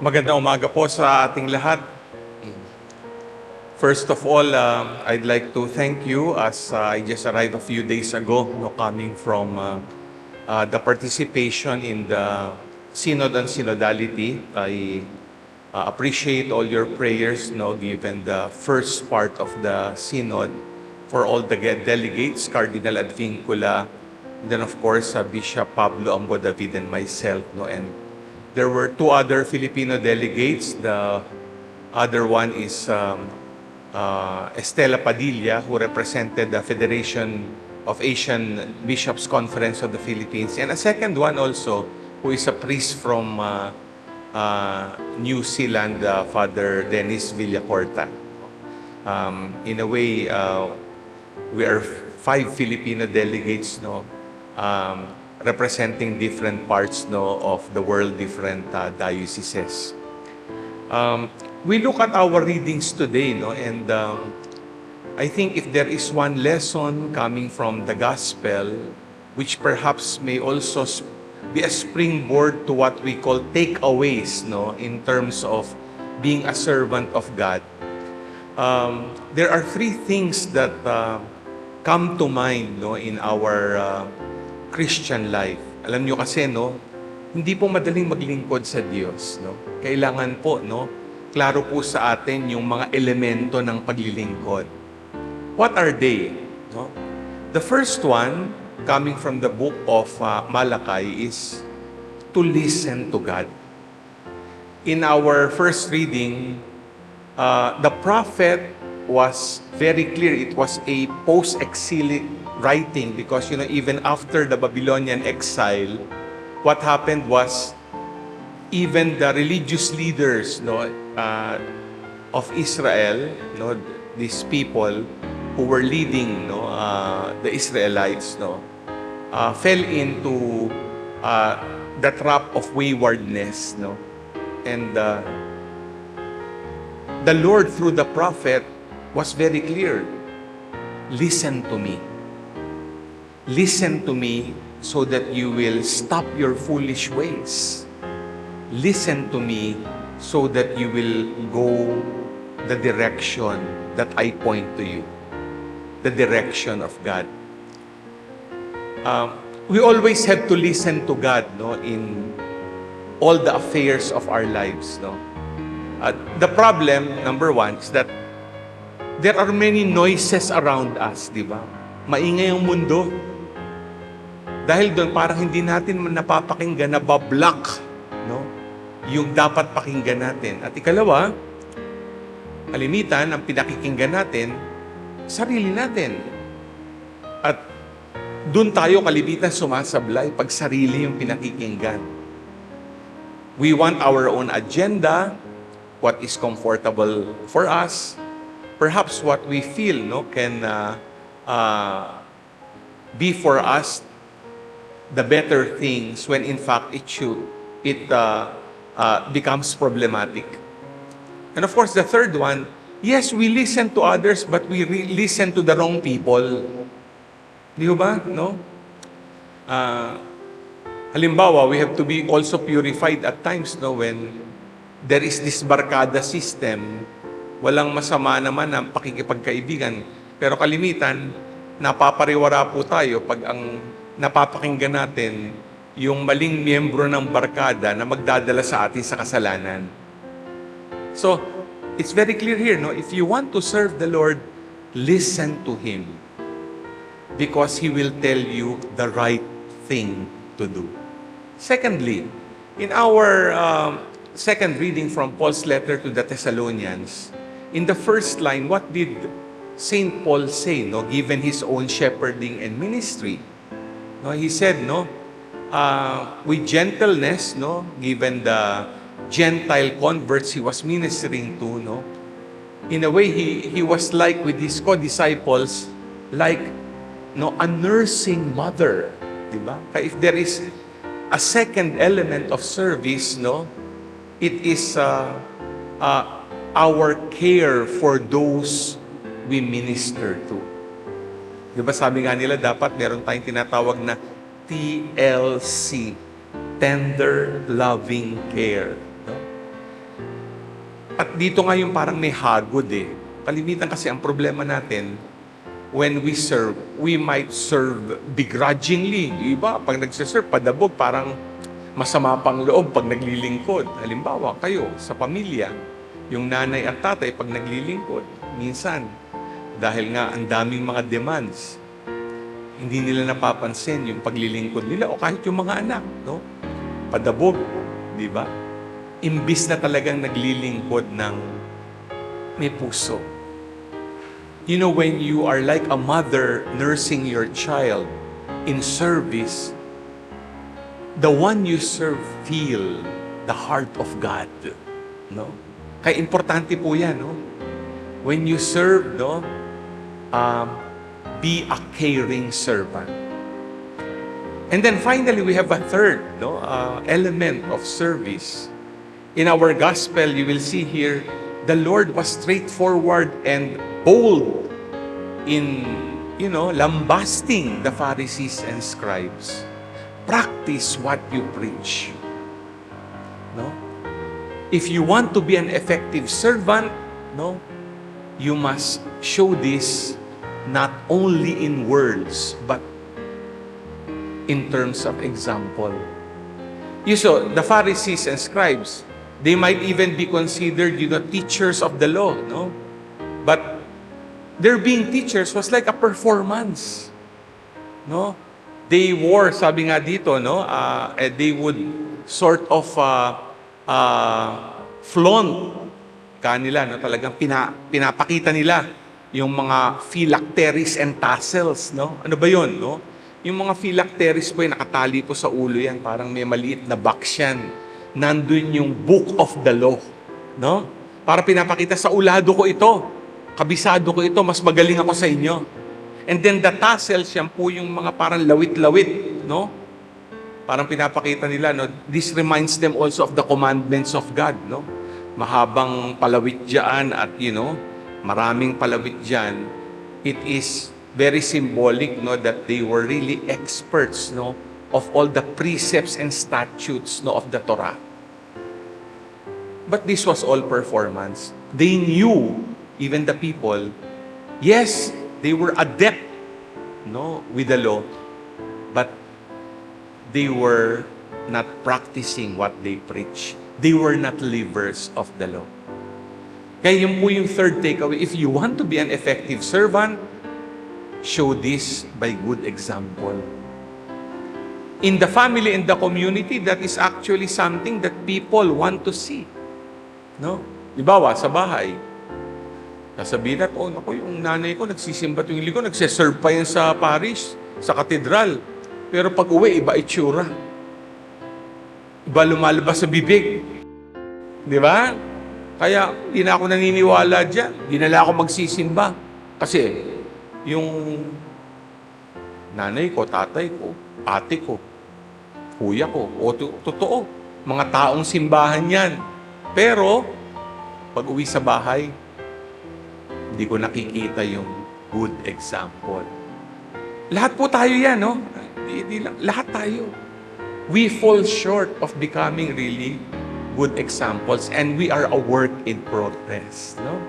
Magandang umaga po sa ating lahat. First of all, I'd like to thank you as I just arrived a few days ago, coming from the participation in the Synod and Synodality. I appreciate all your prayers, given the first part of the Synod for all the delegates, Cardinal Advincula, and then of course Bishop Pablo Ambo David and myself, and there were two other Filipino delegates. The other one is Estela Padilla, who represented the Federation of Asian Bishops Conference of the Philippines. And a second one also, who is a priest from New Zealand, Father Dennis Villacorta. In a way, we are 5 Filipino delegates, representing different parts of the world, different dioceses. We look at our readings today, and I think if there is one lesson coming from the gospel, which perhaps may also be a springboard to what we call takeaways, in terms of being a servant of God. There are 3 things that come to mind, in our Christian life. Alam nyo kasi, hindi po madaling maglingkod sa Diyos, Kailangan po, klaro po sa atin yung mga elemento ng paglilingkod. What are they? The first one, coming from the book of Malachi, is to listen to God. In our first reading, the prophet was very clear. It was a post-exilic writing because, even after the Babylonian exile, what happened was even the religious leaders of Israel, these people who were leading the Israelites, fell into the trap of waywardness. And the Lord, through the prophet, was very clear. Listen to me. Listen to me so that you will stop your foolish ways. Listen to me so that you will go the direction that I point to you. The direction of God. We always have to listen to God, in all the affairs of our lives, the problem, number one, is that there are many noises around us, di ba? Maingay ang mundo. Dahil doon, parang hindi natin napapakinggan, nabablock, yung dapat pakinggan natin. At ikalawa, kalimitan, ang pinakikinggan natin, sarili natin. At doon tayo kalimitan sumasablay pag sarili yung pinakikinggan. We want our own agenda, what is comfortable for us, perhaps what we feel can be for us the better things when in fact it becomes problematic. And of course, the third one, yes, we listen to others, but we listen to the wrong people. Di ba? Halimbawa, we have to be also purified at times, when there is this barkada system. Walang masama naman ang pakikipagkaibigan. Pero kalimitan, napapariwara po tayo pag ang napapakinggan natin yung maling miyembro ng barkada na magdadala sa atin sa kasalanan. So, it's very clear here, if you want to serve the Lord, listen to Him. Because He will tell you the right thing to do. Secondly, in our second reading from Paul's letter to the Thessalonians, in the first line, what did Saint Paul say, given his own shepherding and ministry? He said, with gentleness, given the Gentile converts he was ministering to, in a way, he was like with his co-disciples, like a nursing mother. Diba? If there is a second element of service, it is our care for those we minister to. Diba sabi nga nila, dapat meron tayong tinatawag na TLC, tender loving care. At dito nga yung parang may hagod eh. Kalimitan kasi ang problema natin, when we serve, we might serve begrudgingly. Iba, pag nagsiserve, padabog, parang masama pang loob pag naglilingkod. Halimbawa, kayo, sa pamilya, yung nanay at tatay, pag naglilingkod, minsan, dahil nga ang daming mga demands, hindi nila napapansin yung paglilingkod nila o kahit yung mga anak, no? Padabog, di ba? Imbis na talagang naglilingkod ng may puso. You know, when you are like a mother nursing your child in service, the one you serve feel the heart of God, no? Kaya importante po yan, no? When you serve, no, be a caring servant. And then finally, we have a third, no, element of service. In our gospel, you will see here, the Lord was straightforward and bold in, lambasting the Pharisees and scribes. Practice what you preach. No? If you want to be an effective servant, no, you must show this not only in words, but in terms of example. You saw, the Pharisees and scribes, they might even be considered, teachers of the law, no? But their being teachers was like a performance, no? They wore, sabi nga dito, no? They would sort of flaunt kanila, no? Talagang pinapakita nila yung mga phylacteries and tassels, no? Ano ba yun, no? Yung mga phylacteries po, nakatali po sa ulo yan, parang may maliit na box yan. Nandun yung book of the law, no? Para pinapakita sa ulado ko ito, kabisado ko ito, mas magaling ako sa inyo. And then the tassels, yan po yung mga parang lawit-lawit, no? Parang pinapakita nila, no? This reminds them also of the commandments of God, no? Mahabang palawit dyan at, maraming palawit dyan. It is very symbolic, no, that they were really experts, no, of all the precepts and statutes, no, of the Torah. But this was all performance. They knew, even the people, yes, they were adept, no, with the law, but they were not practicing what they preach. They were not livers of the law. Kaya yun po yung third takeaway. If you want to be an effective servant, show this by good example. In the family and the community, that is actually something that people want to see. No? Dibawa, sa bahay, sasabihin natin, naku, yung nanay ko, nagsisimba tuwing linggo, nagsiserve pa yan sa parish, sa Cathedral. Pero pag uwi, iba itsura. Iba lumalabas sa bibig. Di ba? Kaya, hindi na ako naniniwala dyan. Hindi na lang ako magsisimba. Kasi, yung nanay ko, tatay ko, ate ko, kuya ko, totoo, mga taong simbahan yan. Pero, pag uwi sa bahay, hindi ko nakikita yung good example. Lahat po tayo yan, no? Lahat tayo. We fall short of becoming really good examples, and we are a work in progress, no?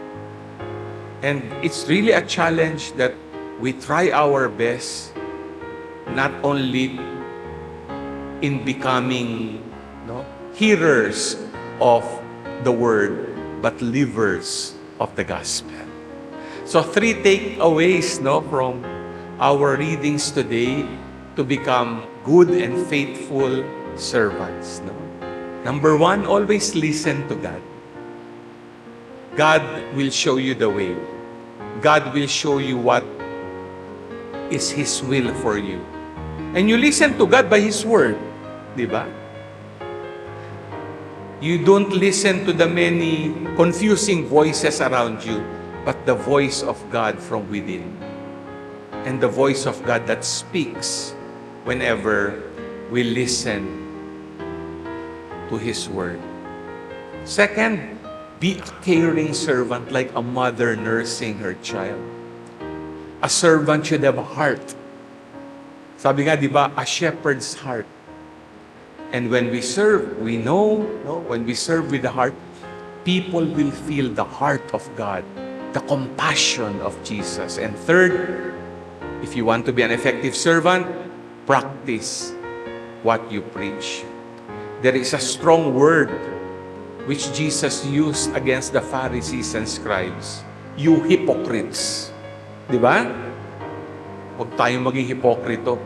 And it's really a challenge that we try our best, not only in becoming, no, hearers of the word, but livers of the gospel. So 3 takeaways, no, from our readings today to become good and faithful servants, no? Number 1, always listen to God. God will show you the way. God will show you what is His will for you. And you listen to God by His word. Di ba? You don't listen to the many confusing voices around you, but the voice of God from within. And the voice of God that speaks whenever we listen to His word. Second, be a caring servant like a mother nursing her child. A servant should have a heart. Sabi nga, di ba, a shepherd's heart. And when we serve, we know, no, when we serve with the heart, people will feel the heart of God, the compassion of Jesus. And third, if you want to be an effective servant, practice what you preach. There is a strong word which Jesus used against the Pharisees and scribes. You hypocrites. Di ba? Huwag tayong maging hipokrito.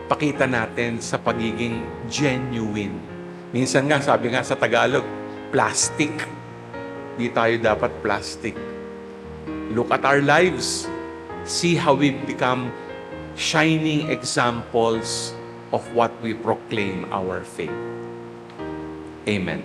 Pakita natin sa pagiging genuine. Minsan nga, sabi nga sa Tagalog, plastic. Di tayo dapat plastic. Look at our lives. See how we become shining examples of what we proclaim our faith. Amen.